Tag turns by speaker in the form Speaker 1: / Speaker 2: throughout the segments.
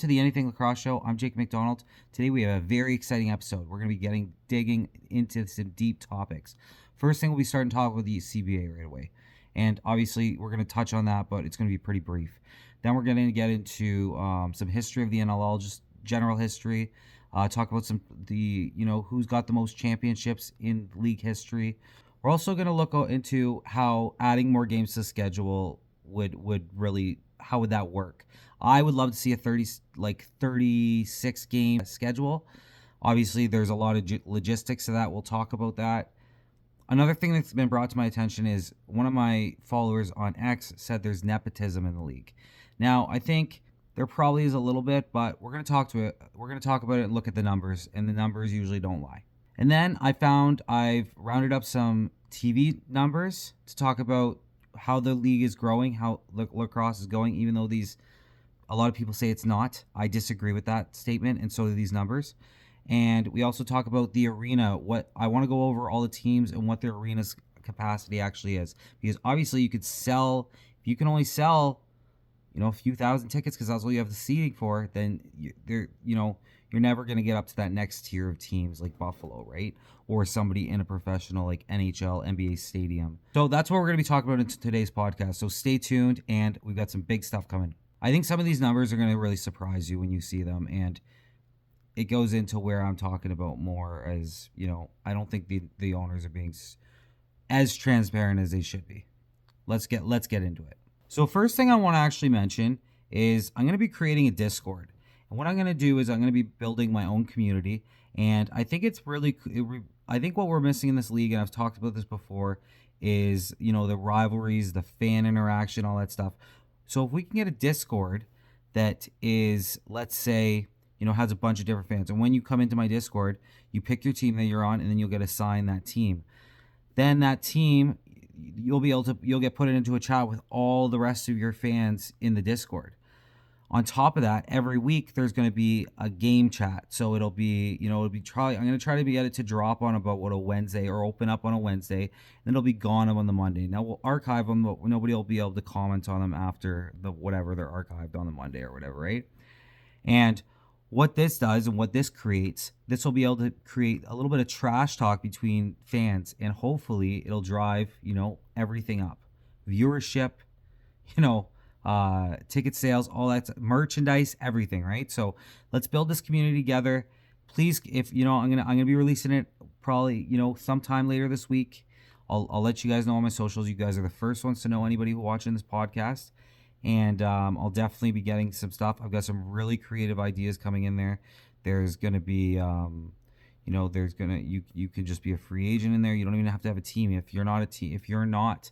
Speaker 1: to the Anything Lacrosse Show. I'm Jake MacDonald. Today we have a very exciting episode. We're going to be digging into some deep topics. First thing, we'll be starting to talk with the CBA right away. And obviously we're going to touch on that, but it's going to be pretty brief. Then we're going to get into some history of the NLL, just general history. Talk about who's got the most championships in league history. We're also going to look into how adding more games to the schedule would really, how would that work? I would love to see a 36 game schedule. Obviously, there's a lot of logistics to that. We'll talk about that. Another thing that's been brought to my attention is one of my followers on X said there's nepotism in the league. Now, I think there probably is a little bit, but we're going to talk about it and look at the numbers, and the numbers usually don't lie. And then I've rounded up some TV numbers to talk about how the league is growing, how lacrosse is going, even though a lot of people say it's not. I disagree with that statement, and so do these numbers. And we also talk about the arena. What I want to go over all the teams and what their arena's capacity actually is, because obviously you could sell. If you can only sell, a few thousand tickets because that's all you have the seating for, then you're never going to get up to that next tier of teams like Buffalo, right? Or somebody in a professional like NHL, NBA stadium. So that's what we're going to be talking about in today's podcast. So stay tuned, and we've got some big stuff coming. I think some of these numbers are going to really surprise you when you see them, and it goes into where I'm talking about more as, I don't think the owners are being as transparent as they should be. Let's get into it. So first thing I want to actually mention is I'm going to be creating a Discord. And what I'm going to do is I'm going to be building my own community. And I think I think what we're missing in this league, and I've talked about this before, is, the rivalries, the fan interaction, all that stuff. So if we can get a Discord that is, let's say, has a bunch of different fans. And when you come into my Discord, you pick your team that you're on, and then you'll get assigned that team. Then that team, you'll get put into a chat with all the rest of your fans in the Discord. On top of that, every week there's going to be a game chat. So I'm going to try to get it to drop on about a Wednesday, or open up on a Wednesday, and then it'll be gone on the Monday. Now we'll archive them, but nobody will be able to comment on them after whatever they're archived on the Monday or whatever, right? And what this does and what this creates, this will be able to create a little bit of trash talk between fans, and hopefully it'll drive, everything up. Viewership, ticket sales, all that, merchandise, everything, right? So let's build this community together. Please, if I'm gonna be releasing it probably sometime later this week. I'll let you guys know on my socials. You guys are the first ones to know, anybody who's watching this podcast. And I'll definitely be getting some stuff. I've got some really creative ideas coming in there. There's gonna be you can just be a free agent in there. You don't even have to have a team. If you're not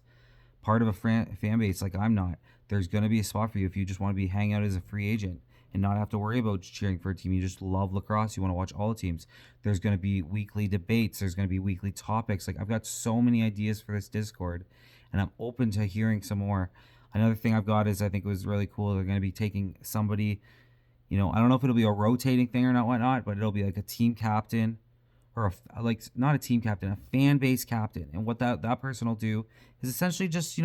Speaker 1: part of a fan base like I'm not, there's going to be a spot for you if you just want to be hang out as a free agent and not have to worry about cheering for a team. You just love lacrosse. You want to watch all the teams. There's going to be weekly debates. There's going to be weekly topics. Like, I've got so many ideas for this Discord, and I'm open to hearing some more. Another thing I've got is, I think it was really cool, they're going to be taking somebody, I don't know if it'll be a rotating thing or not, whatnot, but it'll be like a team captain, or not a team captain, a fan base captain. And what that person will do is essentially just,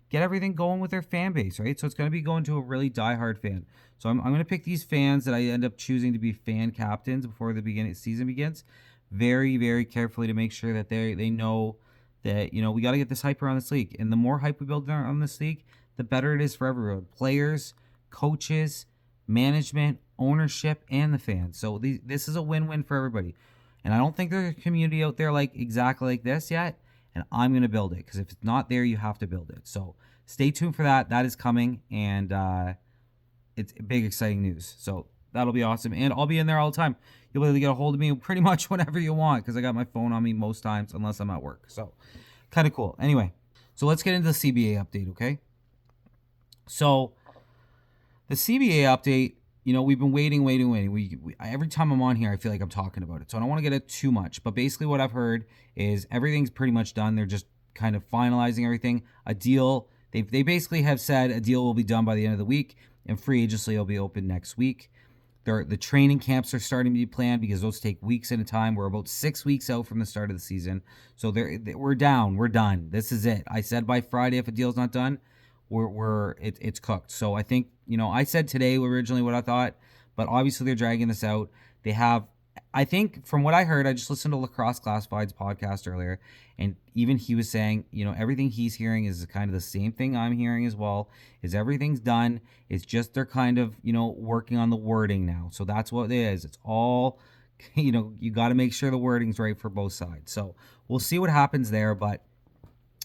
Speaker 1: get everything going with their fan base, right? So it's going to be going to a really diehard fan. So I'm going to pick these fans that I end up choosing to be fan captains before the season begins, very, very carefully, to make sure that they know that, we got to get this hype around this league. And the more hype we build on this league, the better it is for everyone. Players, coaches, management, ownership, and the fans. So this is a win-win for everybody. And I don't think there's a community out there exactly like this yet. And I'm going to build it, because if it's not there, you have to build it. So stay tuned for that. That is coming, and it's big, exciting news. So that'll be awesome. And I'll be in there all the time. You'll be able to get a hold of me pretty much whenever you want, because I got my phone on me most times, unless I'm at work. So kind of cool. Anyway, so let's get into the CBA update, okay? So the CBA update, we've been waiting. We every time I'm on here, I feel like I'm talking about it. So I don't want to get it too much. But basically what I've heard is everything's pretty much done. They're just kind of finalizing everything. A deal, they basically have said a deal will be done by the end of the week, and free agency will be open next week. The training camps are starting to be planned, because those take weeks at a time. We're about 6 weeks out from the start of the season. So we're down. We're done. This is it. I said by Friday, if a deal's not done, it's cooked. So I think, I said today originally what I thought, but obviously they're dragging this out. They have, I think, from what I heard, I just listened to Lacrosse Classified's podcast earlier, and even he was saying, everything he's hearing is kind of the same thing I'm hearing as well, is everything's done. It's just they're kind of, working on the wording now. So that's what it is. It's all, you got to make sure the wording's right for both sides. So we'll see what happens there, but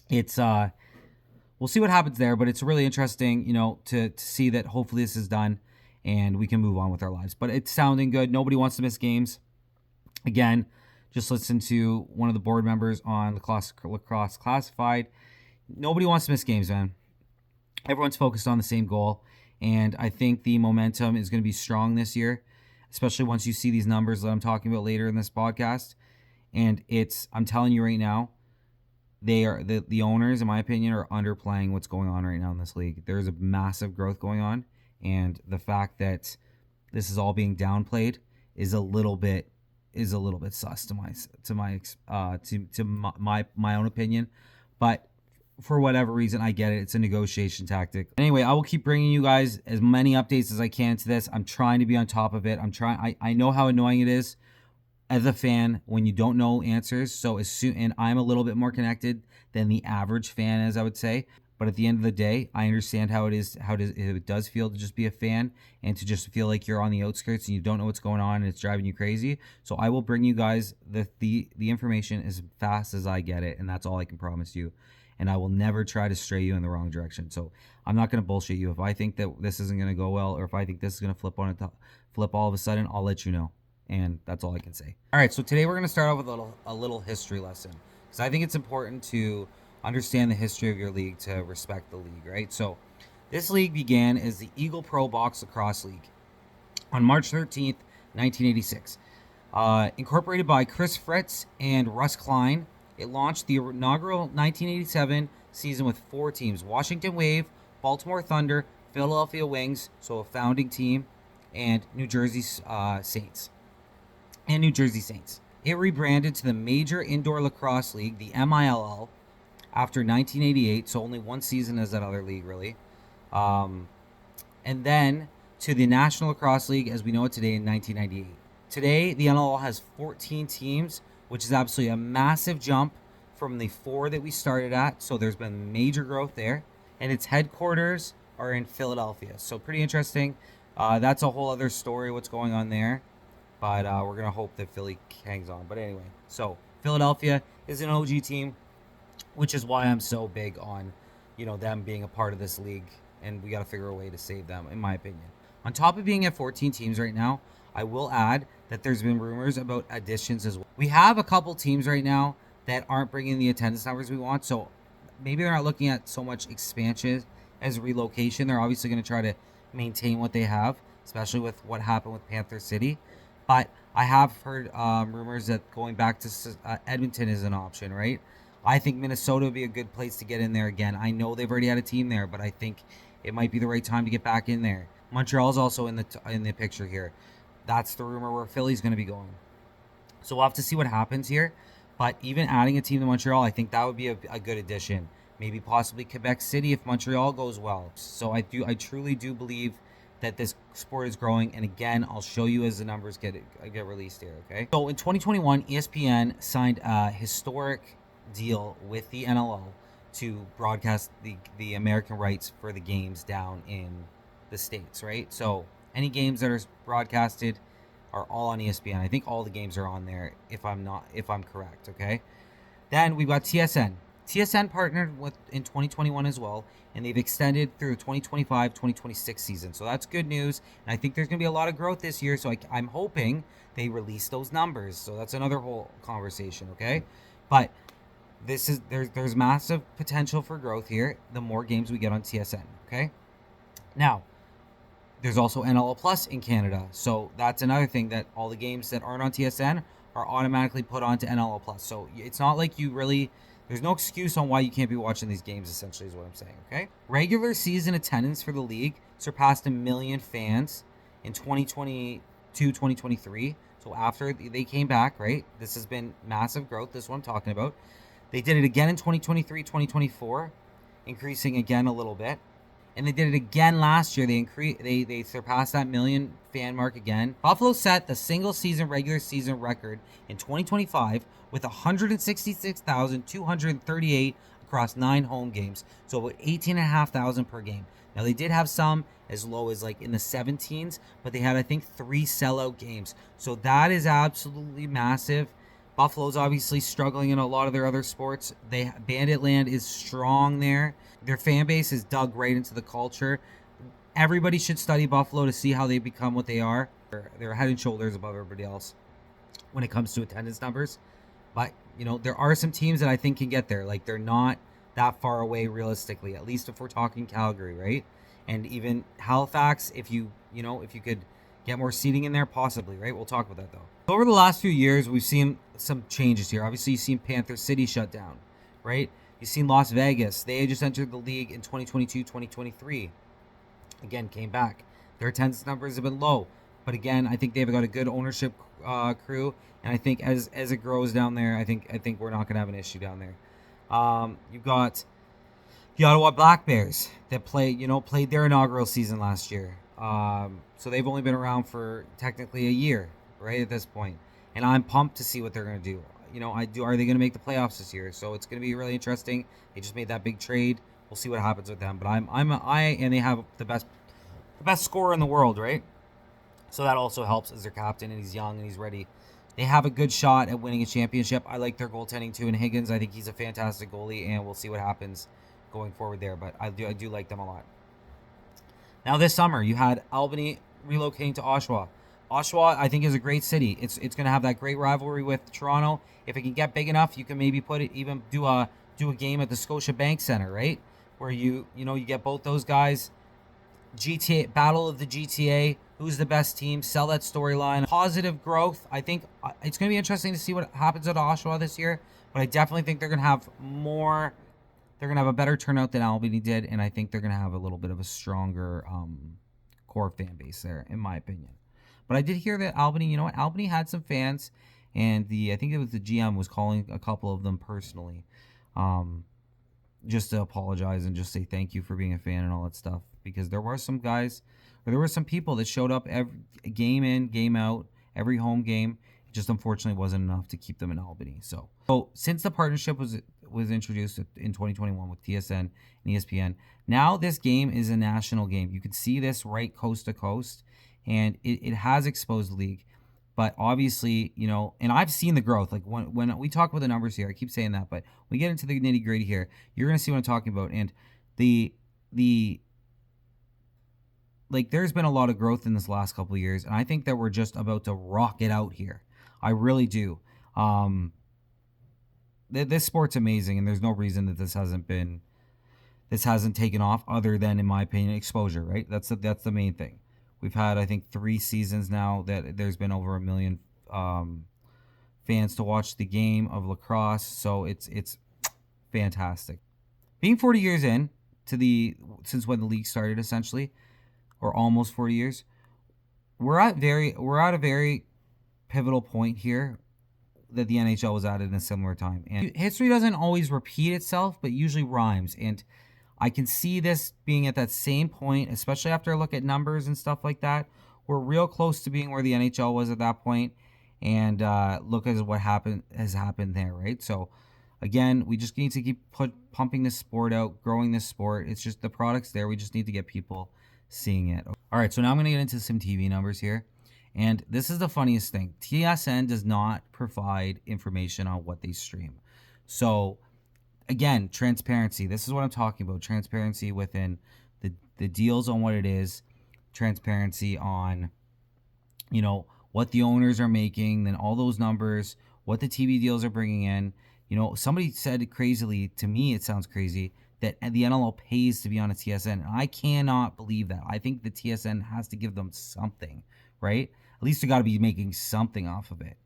Speaker 1: it's, we'll see what happens there, but it's really interesting, to see that hopefully this is done and we can move on with our lives. But it's sounding good. Nobody wants to miss games. Again, just listen to one of the board members on Lacrosse Classified. Nobody wants to miss games, man. Everyone's focused on the same goal, and I think the momentum is going to be strong this year, especially once you see these numbers that I'm talking about later in this podcast. And I'm telling you right now, they are the owners, in my opinion, are underplaying what's going on right now in this league. There's a massive growth going on, and the fact that this is all being downplayed is a little bit sus to my own opinion. But for whatever reason, I get it. It's a negotiation tactic. Anyway, I will keep bringing you guys as many updates as I can to this. I'm trying to be on top of it. I know how annoying it is as a fan when you don't know answers. So and I'm a little bit more connected than the average fan, as I would say. But at the end of the day, I understand how it does feel to just be a fan and to just feel like you're on the outskirts and you don't know what's going on and it's driving you crazy. So I will bring you guys the information as fast as I get it, and that's all I can promise you. And I will never try to stray you in the wrong direction. So I'm not going to bullshit you. If I think that this isn't going to go well, or if I think this is going to flip all of a sudden, I'll let you know. And that's all I can say. All right, so today we're going to start off with a little history lesson, because I think it's important to understand the history of your league to respect the league, right? So this league began as the Eagle Pro Box Lacrosse League on March 13th, 1986. Incorporated by Chris Fritz and Russ Klein, it launched the inaugural 1987 season with 4 teams: Washington Wave, Baltimore Thunder, Philadelphia Wings, so a founding team, and New Jersey Saints. It rebranded to the Major Indoor Lacrosse League, the MILL, after 1988, so only one season as that other league, really. And then to the National Lacrosse League as we know it today in 1998. Today, the NLL has 14 teams, which is absolutely a massive jump from the 4 that we started at. So there's been major growth there. And its headquarters are in Philadelphia. So pretty interesting. That's a whole other story, what's going on there. But we're going to hope that Philly hangs on. But anyway, so Philadelphia is an OG team, which is why I'm so big on, them being a part of this league. And we got to figure a way to save them, in my opinion. On top of being at 14 teams right now, I will add that there's been rumors about additions as well. We have a couple teams right now that aren't bringing the attendance numbers we want. So maybe they're not looking at so much expansion as relocation. They're obviously going to try to maintain what they have, especially with what happened with Panther City. But I have heard rumors that going back to Edmonton is an option, right? I think Minnesota would be a good place to get in there again. I know they've already had a team there, but I think it might be the right time to get back in there. Montreal's also in the picture here. That's the rumor where Philly's going to be going. So we'll have to see what happens here. But even adding a team to Montreal, I think that would be a good addition. Maybe possibly Quebec City if Montreal goes well. So I truly do believe that this sport is growing. And again, I'll show you as the numbers get released here, okay? So in 2021, ESPN signed a historic deal with the NLL to broadcast the American rights for the games down in the States, right? So any games that are broadcasted are all on ESPN. I think all the games are on there if I'm correct, okay? Then we've got TSN. TSN partnered with in 2021 as well, and they've extended through the 2025-2026 season. So that's good news, and I think there's going to be a lot of growth this year, so I'm hoping they release those numbers. So that's another whole conversation, okay? But there's massive potential for growth here the more games we get on TSN, okay? Now, there's also NLL Plus in Canada. So that's another thing, that all the games that aren't on TSN are automatically put onto NLL Plus. So it's not like there's no excuse on why you can't be watching these games, essentially, is what I'm saying, okay? Regular season attendance for the league surpassed 1 million fans in 2022-2023. So after they came back, right? This has been massive growth. This is what I'm talking about. They did it again in 2023-2024, increasing again a little bit. and they did it again last year. They surpassed that million fan mark again. Buffalo set the single season regular season record in 2025 with 166,238 across 9 home games, so about 18,500 per game. Now they did have some as low as like in the 17s, but they had I think 3 sellout games, so that is absolutely massive. Buffalo's obviously struggling in a lot of their other sports. Bandit Land is strong there. Their fan base is dug right into the culture. Everybody should study Buffalo to see how they become what they are. They're head and shoulders above everybody else when it comes to attendance numbers. But, there are some teams that I think can get there. Like, they're not that far away realistically, at least if we're talking Calgary, right? And even Halifax, if you could get more seating in there, possibly, right? We'll talk about that, though. Over the last few years, we've seen some changes here. Obviously, you've seen Panther City shut down, right? You've seen Las Vegas. They just entered the league in 2022, 2023. Again, came back. Their attendance numbers have been low. But again, I think they've got a good ownership crew. And I think as it grows down there, I think we're not going to have an issue down there. You've got the Ottawa Black Bears that played their inaugural season last year. So they've only been around for technically a year, right, at this point. And I'm pumped to see what they're going to do. Are they going to make the playoffs this year? So it's going to be really interesting. They just made that big trade. We'll see what happens with them. But and they have the best scorer in the world, right? So that also helps as their captain, and he's young and he's ready. They have a good shot at winning a championship. I like their goaltending too, and Higgins, I think he's a fantastic goalie, and we'll see what happens going forward there. But I do like them a lot. Now this summer, you had Albany relocating to Oshawa. Oshawa, I think, is a great city. It's going to have that great rivalry with Toronto. If it can get big enough, you can maybe do a game at the Scotiabank Center, right? Where you get both those guys. GTA battle of the GTA. Who's the best team? Sell that storyline. Positive growth. I think it's going to be interesting to see what happens at Oshawa this year. But I definitely think they're going to have more. They're going to have a better turnout than Albany did, and I think they're going to have a little bit of a stronger core fan base there, in my opinion. But I did hear that Albany, Albany had some fans, and I think it was the GM was calling a couple of them personally, just to apologize and just say thank you for being a fan and all that stuff. Because there were some guys, or there were some people that showed up every game in, game out, every home game. It just unfortunately wasn't enough to keep them in Albany. So since the partnership was introduced in 2021 with TSN and ESPN, now this game is a national game. You can see this right coast to coast. And it has exposed the league. But obviously, and I've seen the growth. Like when we talk about the numbers here, I keep saying that, but when we get into the nitty gritty here, you're going to see what I'm talking about. And there's been a lot of growth in this last couple of years. And I think that we're just about to rock it out here. I really do. This sport's amazing. And there's no reason that this hasn't taken off other than, in my opinion, exposure, right? That's the main thing. We've had, I think, 3 seasons now that there's been over 1 million fans to watch the game of lacrosse. So it's fantastic. Being 40 years in since when the league started, essentially, or almost 40 years, we're at a very pivotal point here that the NHL was at in a similar time. And history doesn't always repeat itself, but usually rhymes. And I can see this being at that same point, especially after I look at numbers and stuff like that. We're real close to being where the NHL was at that point, and look at what has happened there, right? So, again, we just need to keep pumping this sport out, growing this sport. It's just the product's there. We just need to get people seeing it. All right, so now I'm going to get into some TV numbers here, and this is the funniest thing. TSN does not provide information on what they stream. So, again, transparency. This is what I'm talking about. Transparency within the deals on what it is. Transparency on, what the owners are making, then all those numbers, what the TV deals are bringing in. Somebody said crazily, to me it sounds crazy, that the NLL pays to be on a TSN. I cannot believe that. I think the TSN has to give them something, right? At least they got to be making something off of it.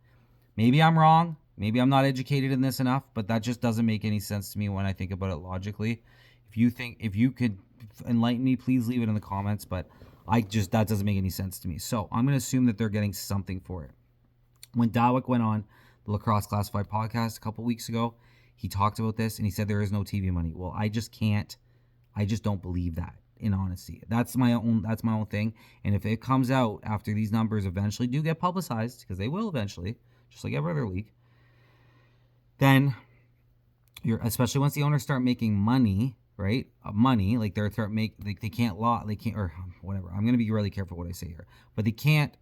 Speaker 1: Maybe I'm wrong. Maybe I'm not educated in this enough, but that just doesn't make any sense to me when I think about it logically. If you could enlighten me, please leave it in the comments, but that doesn't make any sense to me. So I'm going to assume that they're getting something for it. When Dawick went on the Lacrosse Classified podcast a couple weeks ago, he talked about this and he said there is no TV money. Well, I just don't believe that. in honesty. That's my own thing. And if it comes out after these numbers eventually do get publicized, because they will eventually, just like every other league, then especially once the owners start making money, right? Money, like they can't or whatever. I'm gonna be really careful what I say here, but they can't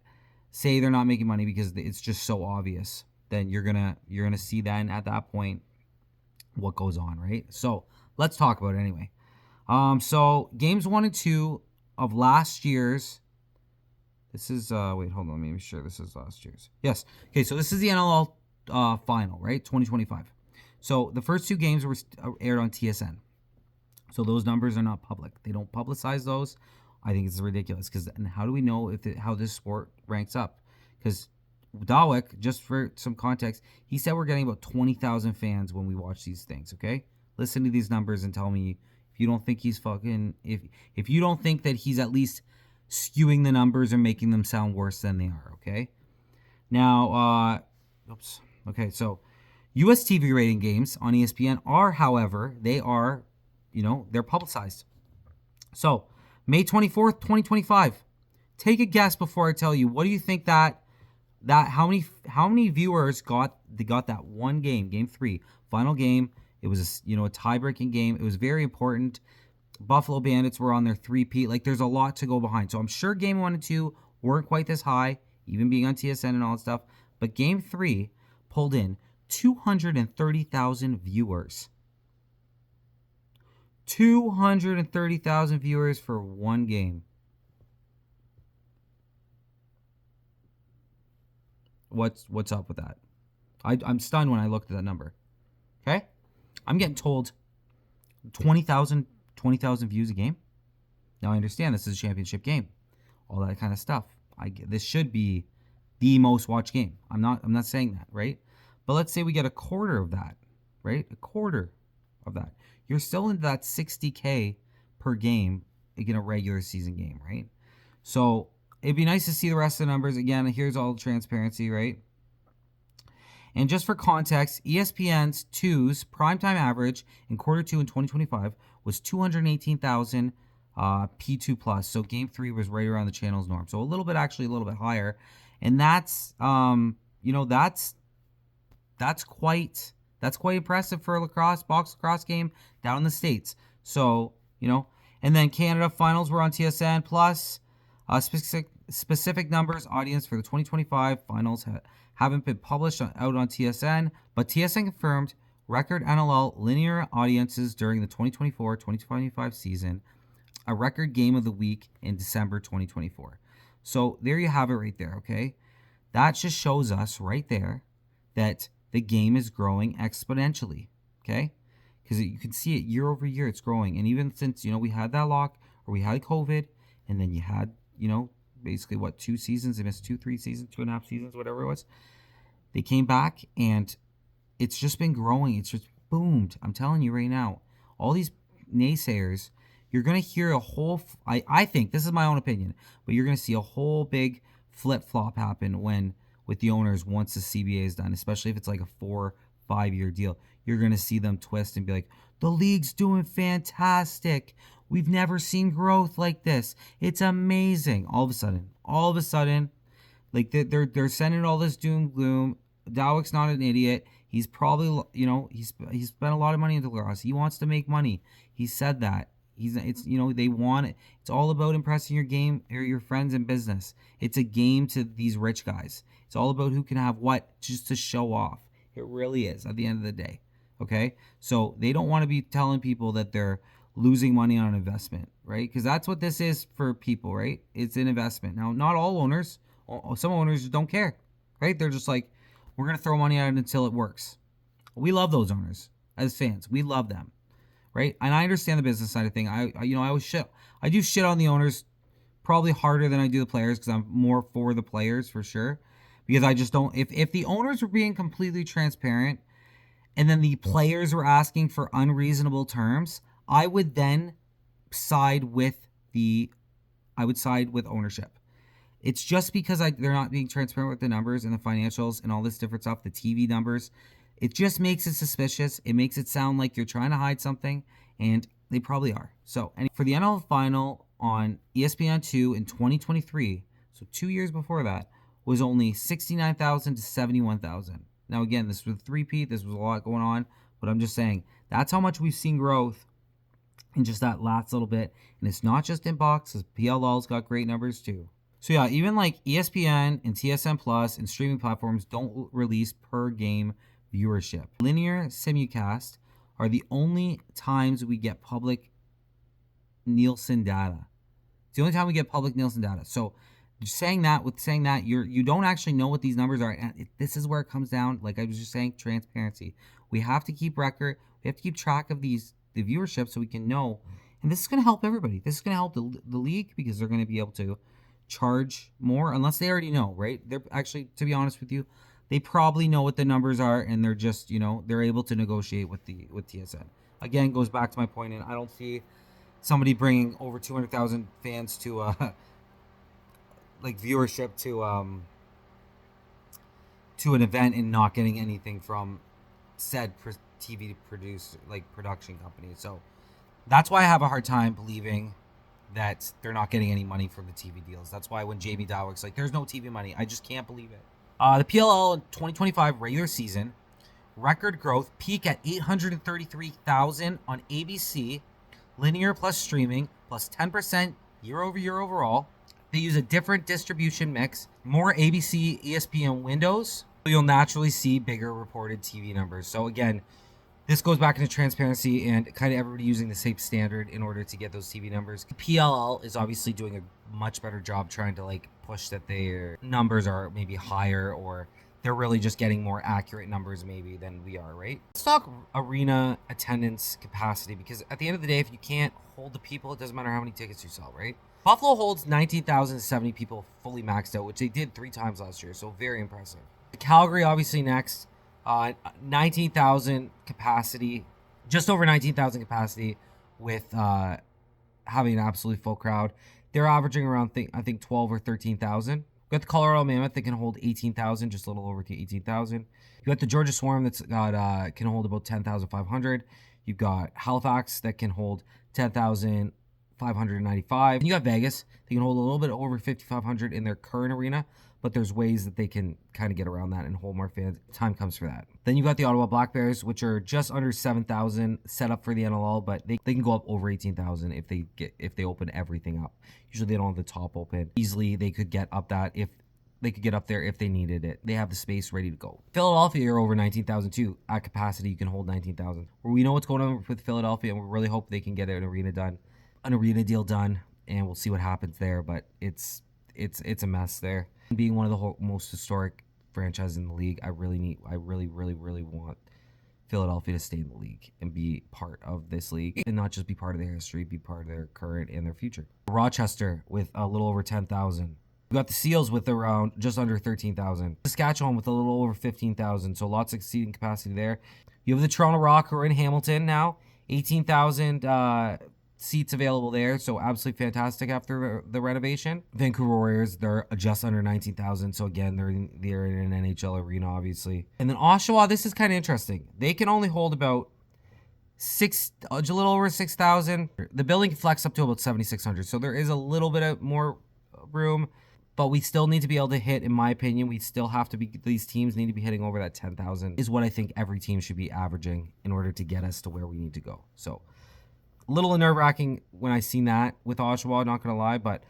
Speaker 1: say they're not making money because it's just so obvious. Then you're gonna see then at that point what goes on, right? So let's talk about it anyway. So games 1 and 2 of last year's. This is wait, hold on, let me make sure this is last year's. Yes. Okay, so this is the NLL final, right? 2025. So the first 2 games were aired on TSN. So those numbers are not public. They don't publicize those. I think it's ridiculous and how do we know how this sport ranks up? Because Dawick, just for some context, he said we're getting about 20,000 fans when we watch these things, okay? Listen to these numbers and tell me if you don't think he's if you don't think that he's at least skewing the numbers or making them sound worse than they are, okay? Now, okay, so US TV rating games on ESPN are, however, they're publicized. So, May 24th, 2025. Take a guess before I tell you. What do you think that how many viewers got that one game, game 3, final game? It was a tie-breaking game. It was very important. Buffalo Bandits were on their 3-peat. Like, there's a lot to go behind. So I'm sure game 1 and 2 weren't quite this high, even being on TSN and all that stuff. But game 3 pulled in 230,000 viewers. 230,000 viewers for one game. What's up with that? I'm stunned when I looked at that number. Okay? I'm getting told 20,000 views a game. Now I understand this is a championship game. All that kind of stuff. This should be the most watched game. I'm not saying that, right? But let's say we get a quarter of that, right? A quarter of that. You're still into that 60K per game in a regular season game, right? So it'd be nice to see the rest of the numbers. Again, here's all the transparency, right? And just for context, ESPN's 2's primetime average in quarter 2 in 2025 was 218,000 P2 plus. So game 3 was right around the channel's norm. So a little bit higher. And that's that's quite impressive for a box lacrosse game down in the States. So, and then Canada finals were on TSN plus specific numbers audience for the 2025 finals haven't been published out on TSN, but TSN confirmed record NLL linear audiences during the 2024-2025 season, a record game of the week in December 2024. So there you have it right there, okay? That just shows us right there that the game is growing exponentially, okay? Because you can see it year over year, it's growing. And even since, we had that we had COVID, and then you had, basically 2 seasons, they missed 3 seasons, 2.5 seasons, whatever it was. They came back, and it's just been growing. It's just boomed. I'm telling you right now, all these naysayers, you're going to hear a whole, I think, this is my own opinion, but you're going to see a whole big flip-flop happen with the owners once the CBA is done, especially if it's like a 4-5 year deal. You're going to see them twist and be like, the league's doing fantastic. We've never seen growth like this. It's amazing. All of a sudden, like they're sending all this doom gloom. Dawick's not an idiot. He's probably, he's spent a lot of money into lacrosse. He wants to make money. He said that. They want it. It's all about impressing your game or your friends in business. It's a game to these rich guys. It's all about who can have what just to show off. It really is at the end of the day. Okay? So they don't want to be telling people that they're losing money on an investment, right? Because that's what this is for people, right? It's an investment. Now, not all owners. Some owners don't care, right? They're just like, we're going to throw money at it until it works. We love those owners as fans. We love them, right? And I understand the business side of thing. I always shit. I do shit on the owners probably harder than I do the players because I'm more for the players for sure. Because I just don't, if the owners were being completely transparent and then the players were asking for unreasonable terms, I would then side with ownership. It's just because they're not being transparent with the numbers and the financials and all this different stuff, the TV numbers. It just makes it suspicious. It makes it sound like you're trying to hide something. And They probably are. So, and for the NLL final on ESPN2 in 2023, so 2 years before that, was only 69,000 to 71,000. Now, again, this was a three-peat. This was a lot going on, but I'm just saying that's how much we've seen growth in just that last little bit. And it's not just in boxes. PLL's got great numbers too. So yeah, even like ESPN and TSN Plus and streaming platforms don't release per game viewership. Linear simulcast are the only times we get public Nielsen data. It's the only time we get public Nielsen data. So saying that you don't actually know what these numbers are. And this is where it comes down. Like I was just saying, transparency. We have to keep record. We have to keep track of the viewership so we can know. And this is going to help everybody. This is going to help the league because they're going to be able to charge more unless they already know, right? They're actually, to be honest with you, they probably know what the numbers are and they're just, they're able to negotiate with TSN. Again, goes back to my point, and I don't see somebody bringing over 200,000 fans to like viewership to an event and not getting anything from said TV production company. So that's why I have a hard time believing that they're not getting any money from the TV deals. That's why when Jamie Dawick's like, there's no TV money, I just can't believe it. The PLL in 2025 regular season, record growth, peak at 833,000 on ABC, linear plus streaming, plus 10% year over year overall. They use a different distribution mix, more ABC, ESPN windows. You'll naturally see bigger reported TV numbers. So again, this goes back into transparency and kind of everybody using the same standard in order to get those TV numbers. PLL is obviously doing a much better job trying to push that their numbers are maybe higher, or they're really just getting more accurate numbers maybe than we are, right? Let's talk arena attendance capacity, because at the end of the day, if you can't hold the people, it doesn't matter how many tickets you sell, right? Buffalo holds 19,070 people fully maxed out, which they did 3 times last year, so very impressive. Calgary obviously next. 19,000 capacity, just over 19,000 capacity with having an absolutely full crowd. They're averaging around, I think 12 or 13,000. You got the Colorado Mammoth that can hold 18,000, just a little over 18,000. You got the Georgia Swarm that's got can hold about 10,500. You've got Halifax that can hold 10,595. And you got Vegas. They can hold a little bit over 5,500 in their current arena, but there's ways that they can kind of get around that and hold more fans. Time comes for that. Then you got the Ottawa Black Bears, which are just under 7,000 set up for the NLL, but they can go up over 18,000 if they open everything up. Usually they don't have the top open. Easily they could get up that if they could get up there if they needed it. They have the space ready to go. Philadelphia are over 19,000 too. At capacity, you can hold 19,000. We know what's going on with Philadelphia, and we really hope they can get an arena deal done, and we'll see what happens there. But it's a mess there. Being one of the most historic franchises in the league, I really want Philadelphia to stay in the league and be part of this league, and not just be part of their history, be part of their current and their future. Rochester with a little over 10,000. We got the Seals with around just under 13,000. Saskatchewan with a little over 15,000, so lots of seating capacity there. You have the Toronto Rock, who are in Hamilton now, 18,000 seats available there, so absolutely fantastic after the renovation. Vancouver Warriors, they're just under 19,000, so again, they're in an NHL arena, obviously. And then Oshawa, this is kind of interesting. They can only hold about a little over 6,000. The building can flex up to about 7,600, so there is a little bit of more room, but we still need to be able to hit, in my opinion, these teams need to be hitting over that 10,000 is what I think every team should be averaging in order to get us to where we need to go. So a little nerve-wracking when I seen that with Oshawa, not going to lie, but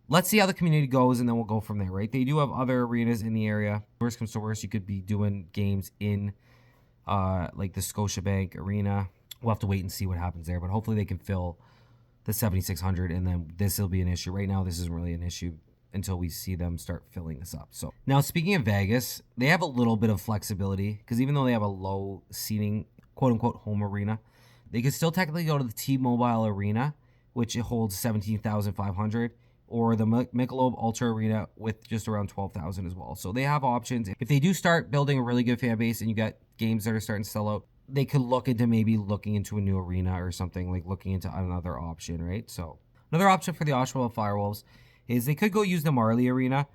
Speaker 1: let's see how the community goes, and then we'll go from there, right? They do have other arenas in the area. Worst comes to worst, you could be doing games in like the Scotiabank Arena. We'll have to wait and see what happens there, but hopefully they can fill the 7,600, and then this will be an issue. Right now, this isn't really an issue until we see them start filling this up. So now, speaking of Vegas, they have a little bit of flexibility, because even though they have a low seating, quote-unquote, home arena, they could still technically go to the T-Mobile Arena, which it holds 17,500, or the Michelob Ultra Arena with just around 12,000 as well. So they have options. If they do start building a really good fan base and you got games that are starting to sell out, they could look into a new arena or something, like looking into another option, right? So another option for the Oshawa Firewolves is they could go use the Marley Arena,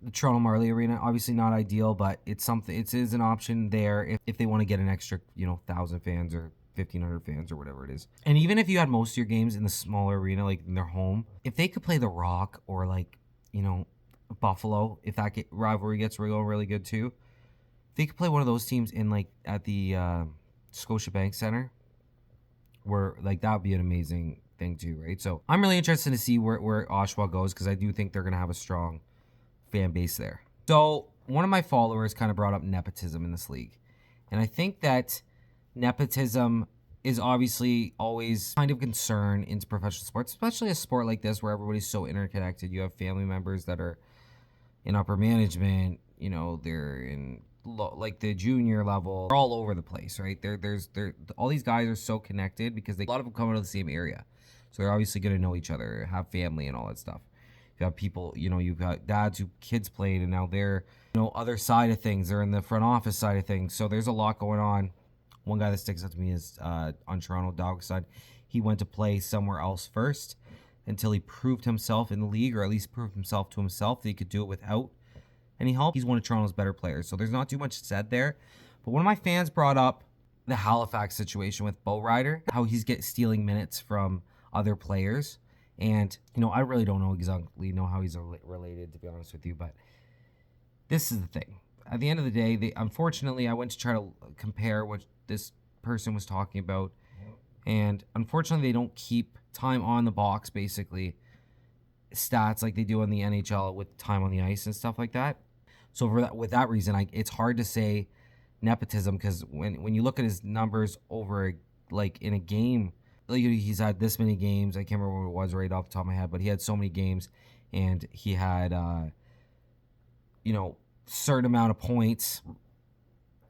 Speaker 1: the Toronto Marley Arena. Obviously not ideal, but it's something. It is an option there if they want to get an extra 1,000 fans or 1,500 fans or whatever it is. And even if you had most of your games in the smaller arena, like in their home, if they could play the Rock or like, you know, Buffalo, if that rivalry gets going really good too, if they could play one of those teams in like at the Scotiabank Center, where like that would be an amazing thing too, right? So I'm really interested to see where Oshawa goes, because I do think they're going to have a strong fan base there. So one of my followers kind of brought up nepotism in this league. And I think that nepotism is obviously always kind of concern into professional sports, especially a sport like this where everybody's so interconnected. You have family members that are in upper management, you know, they're in like the junior level, they're all over the place, right? All these guys are so connected because a lot of them come out of the same area. So they're obviously going to know each other, have family and all that stuff. You have people, you know, you've got dads who kids played and now they're, you know, other side of things. They're in the front office side of things. So there's a lot going on. One guy that sticks out to me is on Toronto Dog side. He went to play somewhere else first until he proved himself in the league, or at least proved himself to himself that he could do it without any help. He's one of Toronto's better players. So there's not too much said there. But one of my fans brought up the Halifax situation with Bo Ryder, how he's stealing minutes from other players. And, you know, I really don't know exactly how he's related, to be honest with you. But this is the thing. At the end of the day, unfortunately, I went to try to compare what this person was talking about. And unfortunately, they don't keep time on the box, basically, stats like they do in the NHL with time on the ice and stuff like that. So with that reason, it's hard to say nepotism, because when you look at his numbers over, like, in a game, like, he's had this many games. I can't remember what it was right off the top of my head, but he had so many games, and he had, you know, certain amount of points.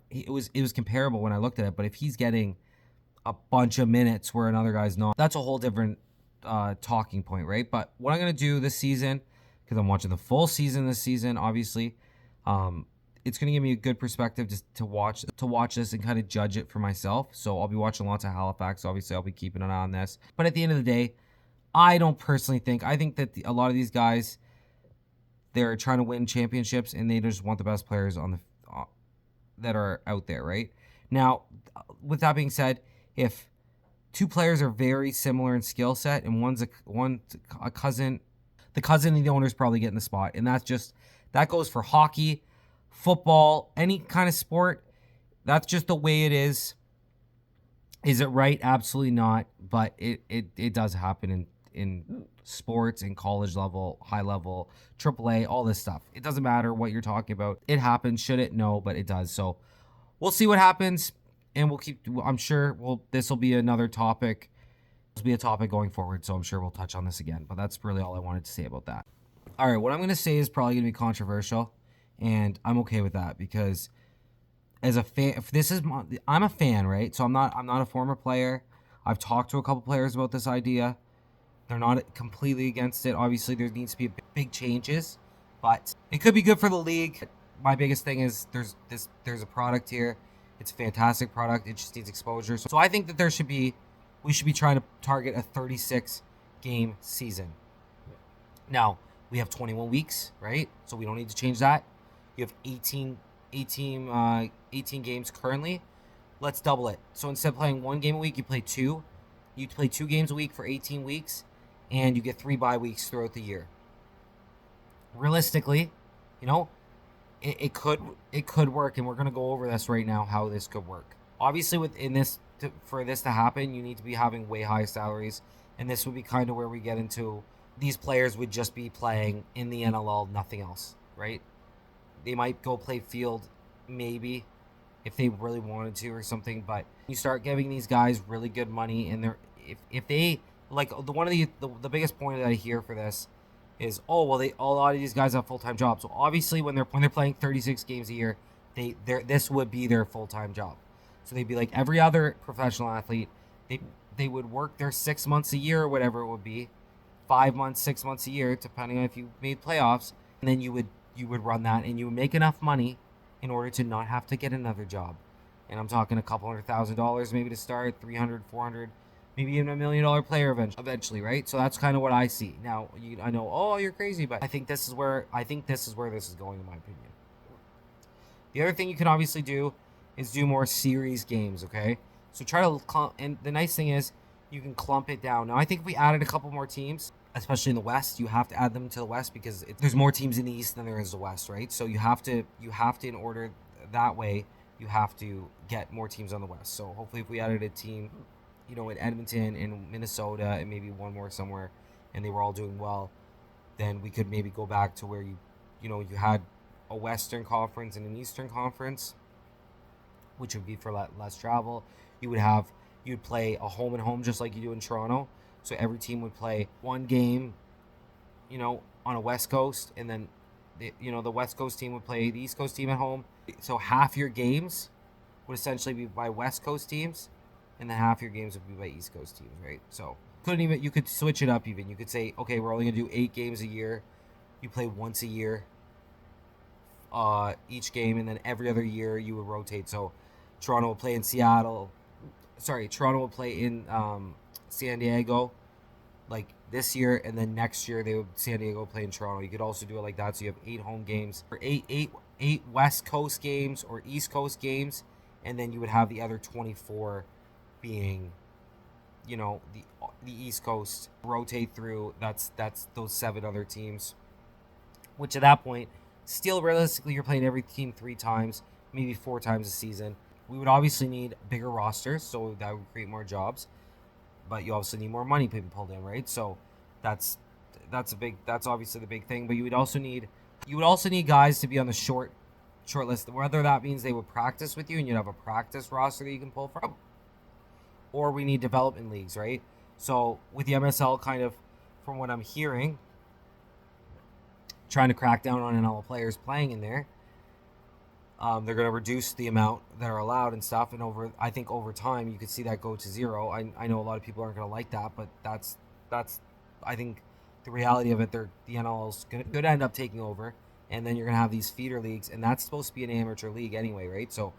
Speaker 1: It was comparable when I looked at it. But if he's getting a bunch of minutes where another guy's not, that's a whole different talking point, right? But what I'm gonna do this season, because I'm watching the full season this season, obviously, it's gonna give me a good perspective just to watch this and kind of judge it for myself. So I'll be watching lots of Halifax. Obviously, I'll be keeping an eye on this. But at the end of the day, I don't personally think. I think that a lot of these guys, they're trying to win championships, and they just want the best players on the that are out there, right? Now, with that being said, if two players are very similar in skill set, and one's a cousin, the cousin of the owner's probably getting the spot, and that goes for hockey, football, any kind of sport. That's just the way it is. Is it right? Absolutely not. But it does happen in sports, in college level, high level, AAA, all this stuff. It doesn't matter what you're talking about. It happens. Should it? No, but it does. So we'll see what happens, and I'm sure this will be another topic. This will be a topic going forward, so I'm sure we'll touch on this again. But that's really all I wanted to say about that. All right, what I'm going to say is probably going to be controversial, and I'm okay with that, because as a fan, I'm a fan, right? So I'm not a former player. I've talked to a couple players about this idea. They're not completely against it. Obviously, there needs to be big changes, but it could be good for the league. My biggest thing is there's a product here. It's a fantastic product. It just needs exposure. So I think that we should be trying to target a 36 game season. Now, we have 21 weeks, right? So we don't need to change that. You have 18 games currently. Let's double it. So instead of playing one game a week, you play two. You play 2 games a week for 18 weeks, and you get 3 bye weeks throughout the year. Realistically, you know, it could work, and we're going to go over this right now, how this could work. Obviously, for this to happen, you need to be having way high salaries, and this would be kind of where we get into these players would just be playing in the NLL, nothing else, right? They might go play field, maybe, if they really wanted to or something, but you start giving these guys really good money, and if they, like, the biggest point that I hear for this is, a lot of these guys have full-time jobs. So obviously when they're playing 36 games a year, this would be their full-time job. So they'd be like every other professional athlete. They would work their 6 months a year or whatever it would be, 5 months, 6 months a year, depending on if you made playoffs, and then you would run that, and you would make enough money in order to not have to get another job. And I'm talking a couple $100,000 maybe to start, 300, 400, maybe even $1 million player eventually, right? So that's kind of what I see. Now, I know, you're crazy, but I think this is where this is going, in my opinion. The other thing you can obviously do is do more series games, okay?
Speaker 2: So try to clump, and the nice thing is you can clump it down. Now I think if we added a couple more teams, especially in the West, you have to add them to the West because there's more teams in the East than there is the West, right? So you have to in order that way you have to get more teams on the West. So hopefully if we added a team, in Edmonton and Minnesota and maybe one more somewhere, and they were all doing well, then we could maybe go back to where you had a Western Conference and an Eastern Conference, which would be for less travel. You'd play a home and home just like you do in Toronto. So every team would play one game, on a West Coast, and then the West Coast team would play the East Coast team at home. So half your games would essentially be by West Coast teams, and then half your games would be by East Coast teams, right? So you could switch it up even. You could say, okay, we're only gonna do 8 games a year. You play once a year, each game, and then every other year you would rotate. So Toronto would play in Seattle. Sorry, Toronto would play in San Diego, like this year, and then next year San Diego play in Toronto. You could also do it like that. So you have 8 home games, or eight West Coast games or East Coast games, and then you would have the other 24 being, the East Coast rotate through. That's those 7 other teams, which at that point, still realistically, you're playing every team 3 times, maybe 4 times a season. We would obviously need bigger rosters, so that would create more jobs. But you obviously need more money being pulled in, right? So that's obviously the big thing. But you would also need guys to be on the short list. Whether that means they would practice with you and you'd have a practice roster that you can pull from, or we need development leagues, right? So with the MSL, kind of from what I'm hearing, trying to crack down on NLL players playing in there. They're going to reduce the amount that are allowed and stuff, and I think over time you could see that go to 0. I know a lot of people aren't going to like that, but that's I think the reality of it. The NLL's going to end up taking over, and then you're going to have these feeder leagues, and that's supposed to be an amateur league anyway, right? So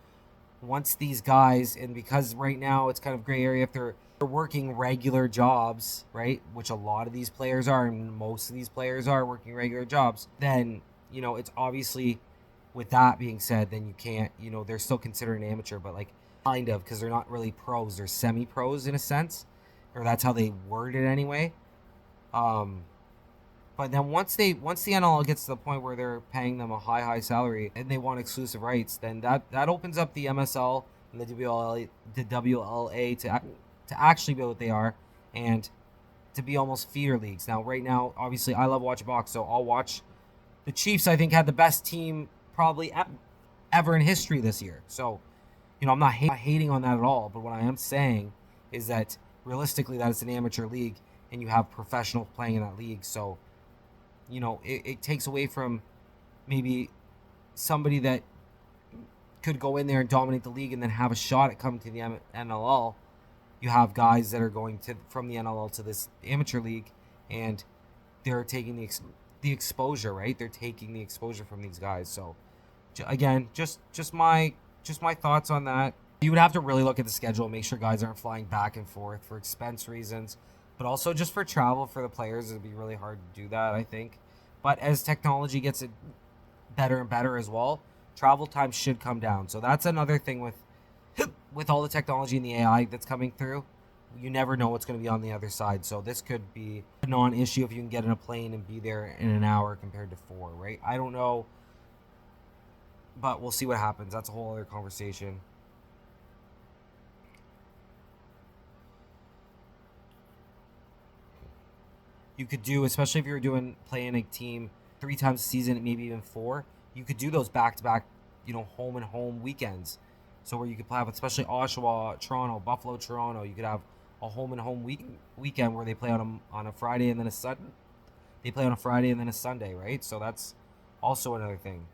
Speaker 2: once these guys, and because right now it's kind of gray area if they're working regular jobs, right, which a lot of these players are, and most of these players are working regular jobs, then it's obviously, with that being said, then you can't, they're still considered an amateur, but like kind of, because they're not really pros, they're semi-pros in a sense, or that's how they word it anyway. But then once the NLL gets to the point where they're paying them a high salary and they want exclusive rights, then that opens up the MSL and the WLA to actually be what they are and to be almost feeder leagues. Now, right now, obviously, I love watching box, so I'll watch. The Chiefs, I think, had the best team probably ever in history this year. So, I'm not hating on that at all. But what I am saying is that realistically, that is an amateur league, and you have professionals playing in that league. So, it takes away from maybe somebody that could go in there and dominate the league and then have a shot at coming to the NLL. You have guys that are going from the NLL to this amateur league, and they're taking the exposure, right? They're taking the exposure from these guys. So, again, just my thoughts on that. You would have to really look at the schedule, make sure guys aren't flying back and forth for expense reasons, but also just for travel for the players. It'd be really hard to do that, I think. But as technology gets it better and better as well, travel time should come down. So that's another thing with all the technology and the AI that's coming through. You never know what's going to be on the other side. So this could be a non-issue if you can get in a plane and be there in an hour compared to 4, right? I don't know, but we'll see what happens. That's a whole other conversation. You could do, especially if you're playing a team 3 times a season, maybe even 4, you could do those back-to-back, home and home weekends. So where you could have, especially Oshawa, Toronto, Buffalo, Toronto, you could have a home and home weekend where they play on a Friday and then a Sunday. They play on a Friday and then a Sunday, right? So that's also another thing.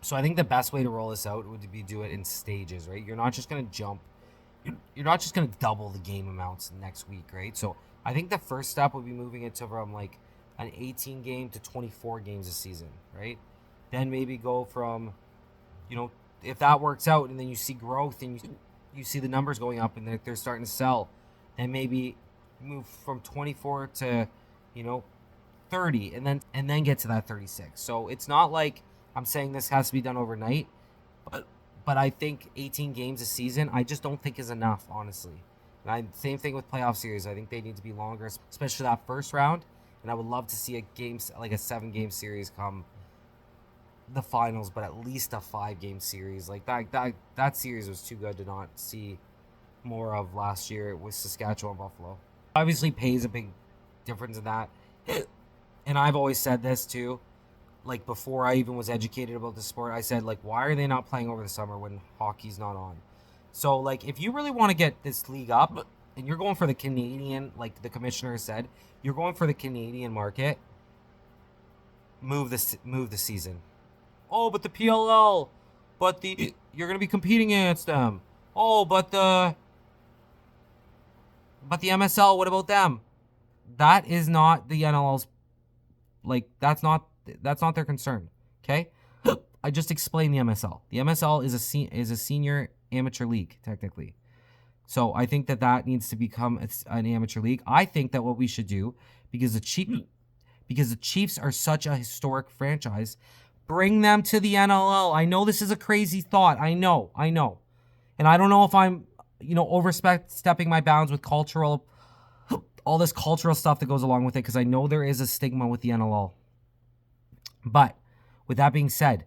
Speaker 2: So I think the best way to roll this out would be do it in stages, right? You're not just going to jump. You're not just going to double the game amounts next week, right? So I think the first step would be moving it to from like an 18 game to 24 games a season, right? Then maybe go from, if that works out and then you see growth and you see the numbers going up and they're starting to sell, then maybe move from 24 to, 30 and then get to that 36. So it's not like I'm saying this has to be done overnight, But I think 18 games a season, I just don't think is enough, honestly. Same thing with playoff series. I think they need to be longer, especially that first round. And I would love to see a 7-game series come the finals, but at least a 5-game series. Like that series was too good to not see more of last year with Saskatchewan Buffalo. Obviously, pays a big difference in that. And I've always said this too. Like before I even was educated about the sport, I said, like, why are they not playing over the summer when hockey's not on? So like, if you really want to get this league up, and you're going for the Canadian, like the commissioner said, you're going for the Canadian market. Move the season. Oh, but the PLL, you're gonna be competing against them. Oh, but the MSL, what about them? That is not the NLL's. Like that's not their concern. Okay, I just explained the MSL. The MSL is a senior amateur league technically. So I think that needs to become an amateur league. I think that what we should do, because the Chiefs are such a historic franchise, bring them to the NLL. I know this is a crazy thought. I know. And I don't know if I'm, overstepping my bounds with all this cultural stuff that goes along with it, because I know there is a stigma with the NLL. But with that being said,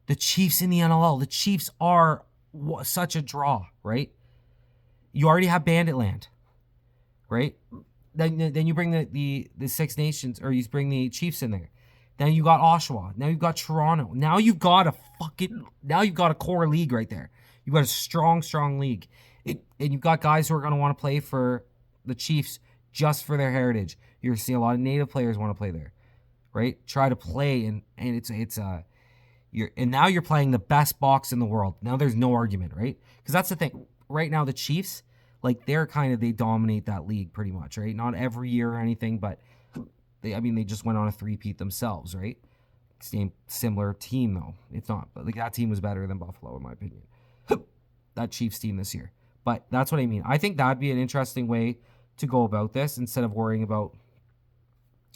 Speaker 2: the Chiefs in the NLL, the Chiefs are such a draw, right? You already have Banditland, right? Then you bring the Six Nations, or you bring the Chiefs in there. Then you got Oshawa. Now you've got Toronto. Now you've got a core league right there. You've got a strong league. And you've got guys who are going to want to play for the Chiefs just for their heritage. You're seeing a lot of native players want to play there, right? Try to play, and now you're playing the best box in the world. Now there's no argument, right? Because that's the thing. Right now the Chiefs, like they dominate that league pretty much, right? Not every year or anything, but they just went on a three-peat themselves, right? Similar team though. It's not, but like that team was better than Buffalo in my opinion. That Chiefs team this year. But that's what I mean. I think that'd be an interesting way to go about this, instead of worrying about,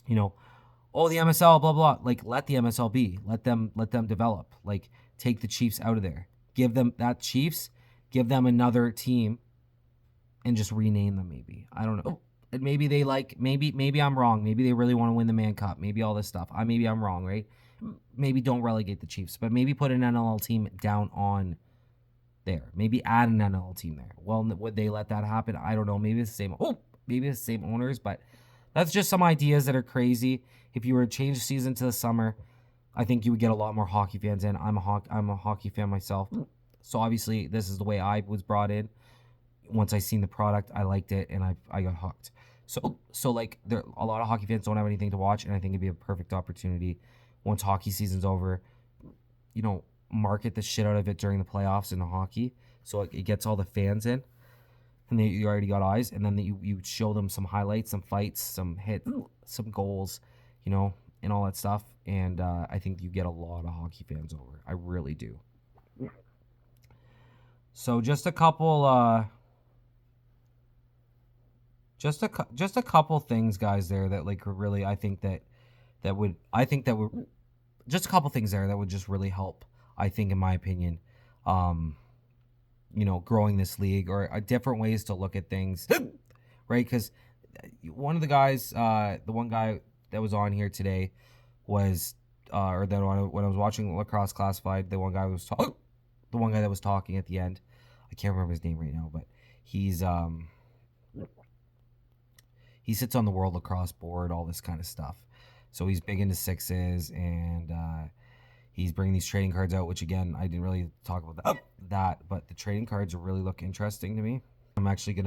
Speaker 2: the MSL, blah, blah. Like, let the MSL be. Let them develop. Like, take the Chiefs out of there. Give them another team and just rename them maybe. I don't know. And maybe maybe I'm wrong. Maybe they really want to win the Man Cup. Maybe all this stuff. Maybe I'm wrong, right? Maybe don't relegate the Chiefs, but maybe put an NLL team down on there. Maybe add an NLL team there. Well, would they let that happen? I don't know. Maybe it's the same owners, but that's just some ideas that are crazy. If you were to change the season to the summer, I think you would get a lot more hockey fans in. I'm a hockey fan myself. So obviously this is the way I was brought in. Once I seen the product, I liked it, and I got hooked. So like a lot of hockey fans don't have anything to watch, and I think it'd be a perfect opportunity once hockey season's over, market the shit out of it during the playoffs in the hockey, so it gets all the fans in, and you already got eyes, and then you show them some highlights, some fights, some hits, some goals, and all that stuff, and I think you get a lot of hockey fans over. I really do. So just a couple just a couple things, guys, there that like really just a couple things there that would just really help, I think, in my opinion, growing this league, or different ways to look at things, right? Because one of the guys, the one guy that was on here today was, or that when I was watching Lacrosse Classified, the one guy that was talking at the end, I can't remember his name right now, but he sits on the World Lacrosse Board, all this kind of stuff. So he's big into sixes, and he's bringing these trading cards out, which again, I didn't really talk about that, but the trading cards really look interesting to me. I'm actually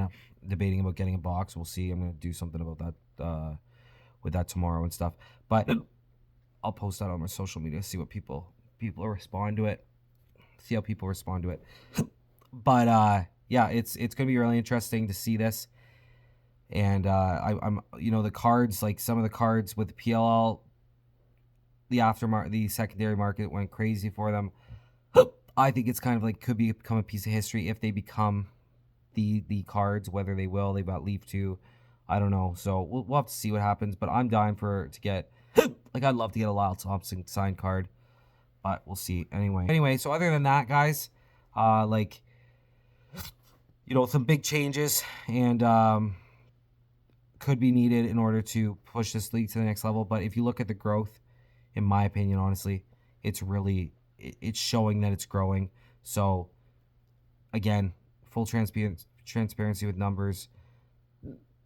Speaker 2: debating about getting a box. We'll see. I'm gonna do something about that with that tomorrow and stuff. But I'll post that on my social media, see what people respond to it. See how people respond to it. But yeah, it's gonna be really interesting to see this. And I'm the cards, like some of the cards with the PLL, the secondary market went crazy for them. I think it's kind of like could become a piece of history if they become the cards. Whether they've got leave to, I don't know. So we'll have to see what happens. But I'm dying to get I'd love to get a Lyle Thompson signed card, but we'll see. Anyway, so other than that, guys, like, some big changes and could be needed in order to push this league to the next level. But if you look at the growth, in my opinion, honestly, it's showing that it's growing. So again, full transparency with numbers,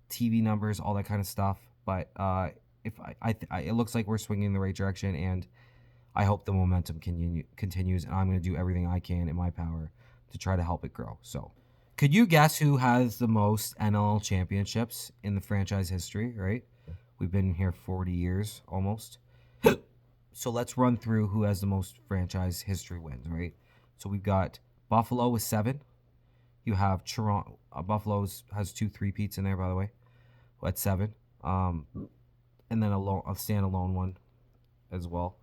Speaker 2: TV numbers, all that kind of stuff. But if it looks like we're swinging in the right direction, and I hope the momentum continues, and I'm going to do everything I can in my power to try to help it grow. So, could you guess who has the most NLL championships in the franchise history, right? We've been here 40 years almost. So let's run through who has the most franchise history wins, right? So we've got Buffalo with 7. You have Toronto. Buffalo has 2 3-peats in there, by the way, at 7. And then a standalone one as well.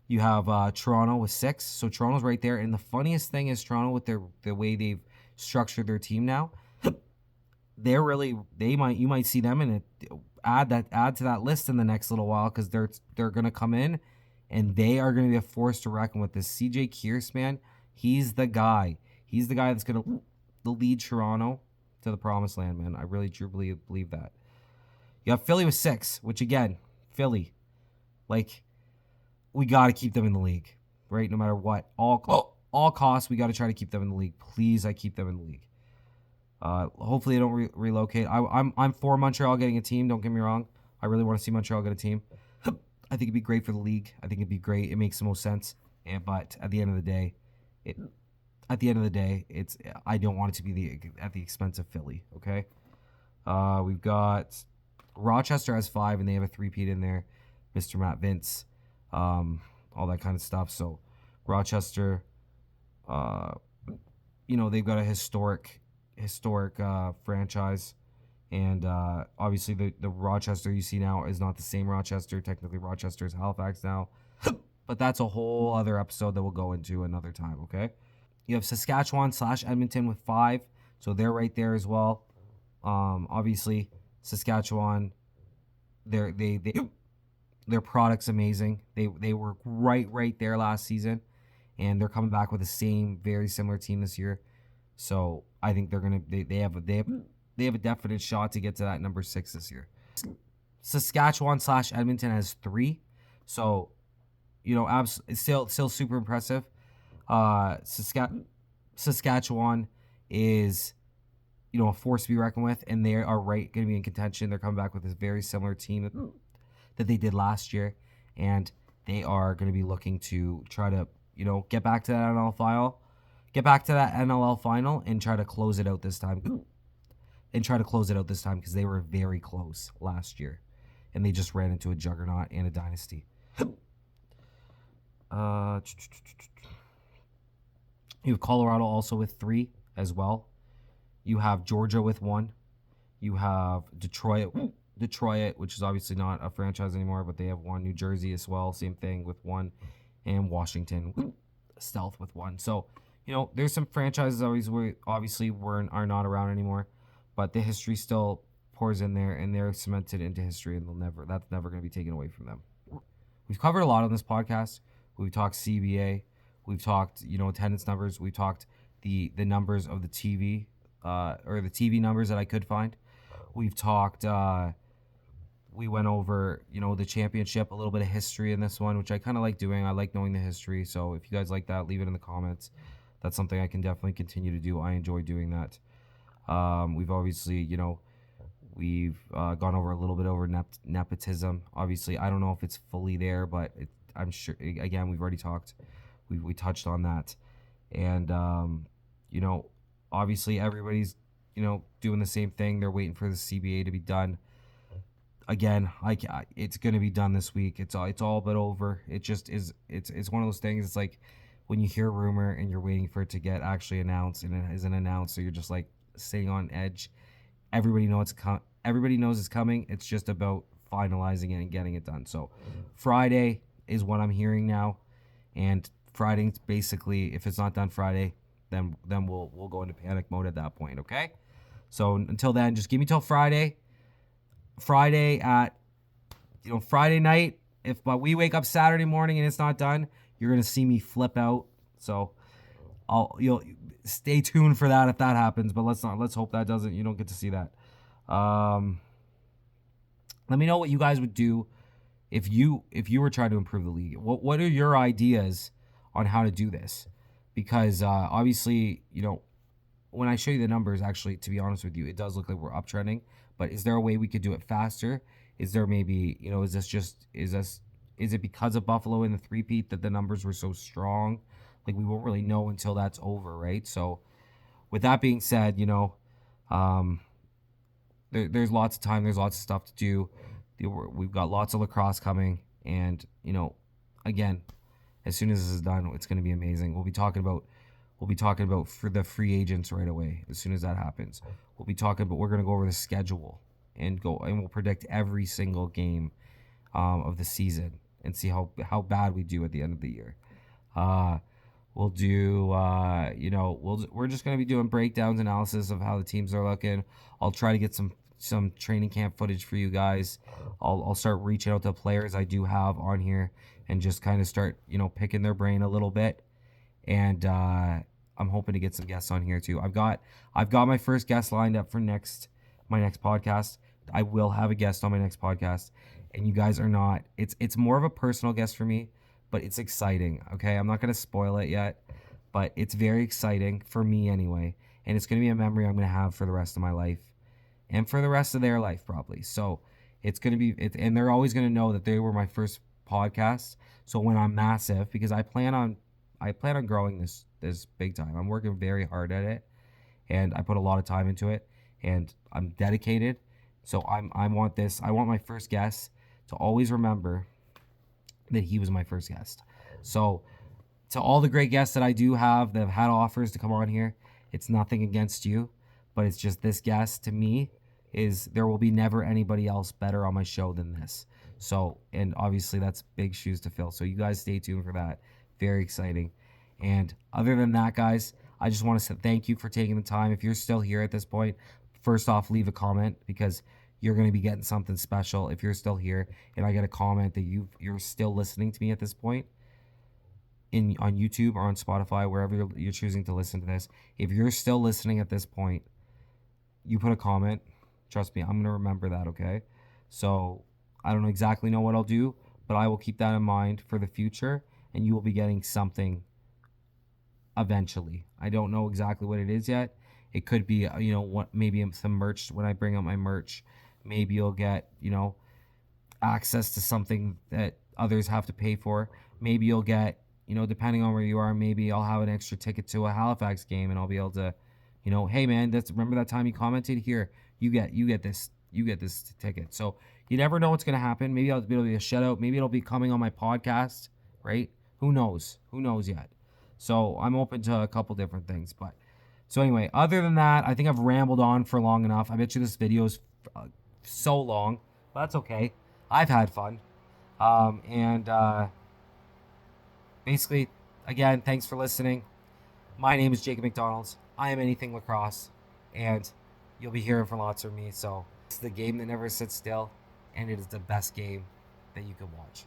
Speaker 2: You have Toronto with 6. So Toronto's right there. And the funniest thing is Toronto, with the way they've structured their team now, you might see them and add to that list in the next little while, because they're gonna come in and they are gonna be a force to reckon with. This CJ Kearse, man, he's the guy. He's the guy that's gonna lead Toronto to the promised land, man. I really truly believe that. You have Philly with 6, which again, Philly, like, we got to keep them in the league, right? No matter what, all costs, we got to try to keep them in the league. Please, I keep them in the league. Hopefully, they don't relocate. I'm for Montreal getting a team. Don't get me wrong. I really want to see Montreal get a team. I think it'd be great for the league. I think it'd be great. It makes the most sense. But at the end of the day, I don't want it to be at the expense of Philly. Okay. We've got Rochester has 5, and they have a 3-peat in there. Mr. Matt Vince, all that kind of stuff. So Rochester, they've got a historic franchise, and obviously the Rochester you see now is not the same Rochester. Technically, Rochester is Halifax now, but that's a whole other episode that we'll go into another time. Okay. You have Saskatchewan/Edmonton with 5, so they're right there as well. Obviously, Saskatchewan, their product's amazing. They were right there last season, and they're coming back with the very similar team this year. So I think they have a definite shot to get to that number 6 this year. Saskatchewan/Edmonton has 3, so it's still super impressive. Saskatchewan is a force to be reckoned with, and they are going to be in contention. They're coming back with a very similar team that they did last year, and they are going to be looking to try to get back to that NLL final and try to close it out this time. Because they were very close last year, and they just ran into a juggernaut and a dynasty. You have Colorado also with 3 as well. You have Georgia with 1. You have Detroit, which is obviously not a franchise anymore, but they have 1. New Jersey as well, same thing with 1. And Washington, Stealth with 1. So, there's some franchises obviously are not around anymore, but the history still pours in there, and they're cemented into history, and that's never going to be taken away from them. We've covered a lot on this podcast. We've talked CBA. We've talked, attendance numbers. We've talked the numbers of the TV, or the TV numbers that I could find. We've talked, we went over, the championship, a little bit of history in this one, which I kind of like doing. I like knowing the history. So if you guys like that, leave it in the comments. That's something I can definitely continue to do. I enjoy doing that. We've obviously, we've gone over a little bit over nepotism. Obviously, I don't know if it's fully there, but I'm sure, again, we've already talked. We touched on that. And, obviously everybody's, doing the same thing. They're waiting for the CBA to be done. Again, it's going to be done this week. It's all but over. It just is. It's one of those things. It's like when you hear a rumor and you're waiting for it to get actually announced, and it isn't announced, so you're just like sitting on edge. Everybody knows it's coming. It's just about finalizing it and getting it done. So Friday is what I'm hearing now, and Friday, basically, if it's not done Friday, then we'll go into panic mode at that point. Okay. So until then, just give me till Friday. Friday night. If we wake up Saturday morning and it's not done, you're gonna see me flip out. So
Speaker 1: you'll stay tuned for that if that happens. But let's hope that doesn't. You don't get to see that. Let me know what you guys would do if you were trying to improve the league. What are your ideas on how to do this? Because obviously, when I show you the numbers, actually, to be honest with you, it does look like we're uptrending. But is there a way we could do it faster? Is there maybe, is it because of Buffalo in the three-peat that the numbers were so strong? Like, we won't really know until that's over, right? So with that being said, there's lots of time, there's lots of stuff to do. We've got lots of lacrosse coming, and again, as soon as this is done, it's going to be amazing. We'll be talking about for the free agents right away. As soon as that happens, we're going to go over the schedule and we'll predict every single game of the season and see how bad we do at the end of the year. We'll do we're just going to be doing breakdowns, analysis of how the teams are looking. I'll try to get some training camp footage for you guys. I'll start reaching out to players I do have on here and just kind of start picking their brain a little bit. And I'm hoping to get some guests on here too. I've got my first guest lined up for my next podcast. I will have a guest on my next podcast, and you guys are not. It's more of a personal guest for me, but it's exciting. Okay, I'm not gonna spoil it yet, but it's very exciting for me anyway, and it's gonna be a memory I'm gonna have for the rest of my life, and for the rest of their life probably. So it's gonna be and they're always gonna know that they were my first podcast. So when I'm massive, because I plan on growing this big time. I'm working very hard at it, and I put a lot of time into it, and I'm dedicated. So I want my first guest to always remember that he was my first guest. So to all the great guests that I do have that have had offers to come on here, it's nothing against you, but it's just this guest to me there will be never anybody else better on my show than this. So, and obviously that's big shoes to fill. So you guys stay tuned for that. Very exciting. And other than that, guys, I just want to say thank you for taking the time. If you're still here at this point, first off, leave a comment, because you're going to be getting something special if you're still here and I get a comment that you're still listening to me at this point on YouTube or on Spotify, wherever you're choosing to listen to this. If you're still listening at this point, you put a comment. Trust me, I'm going to remember that, okay? So I don't exactly know what I'll do, but I will keep that in mind for the future, and you will be getting something eventually. I don't know exactly what it is yet. It could be, maybe some merch when I bring out my merch. Maybe you'll get, access to something that others have to pay for. Maybe you'll get, depending on where you are, maybe I'll have an extra ticket to a Halifax game, and I'll be able to, hey man, remember that time you commented here? You get this ticket. So you never know what's gonna happen. Maybe it'll be a shutout. Maybe it'll be coming on my podcast, right? Who knows? Who knows yet? So I'm open to a couple different things. But so anyway, other than that, I think I've rambled on for long enough. I bet you this video is so long, but that's okay. I've had fun. Basically, again, thanks for listening. My name is Jacob MacDonald. I am anything lacrosse, and you'll be hearing from lots of me. So it's the game that never sits still, and it is the best game that you can watch.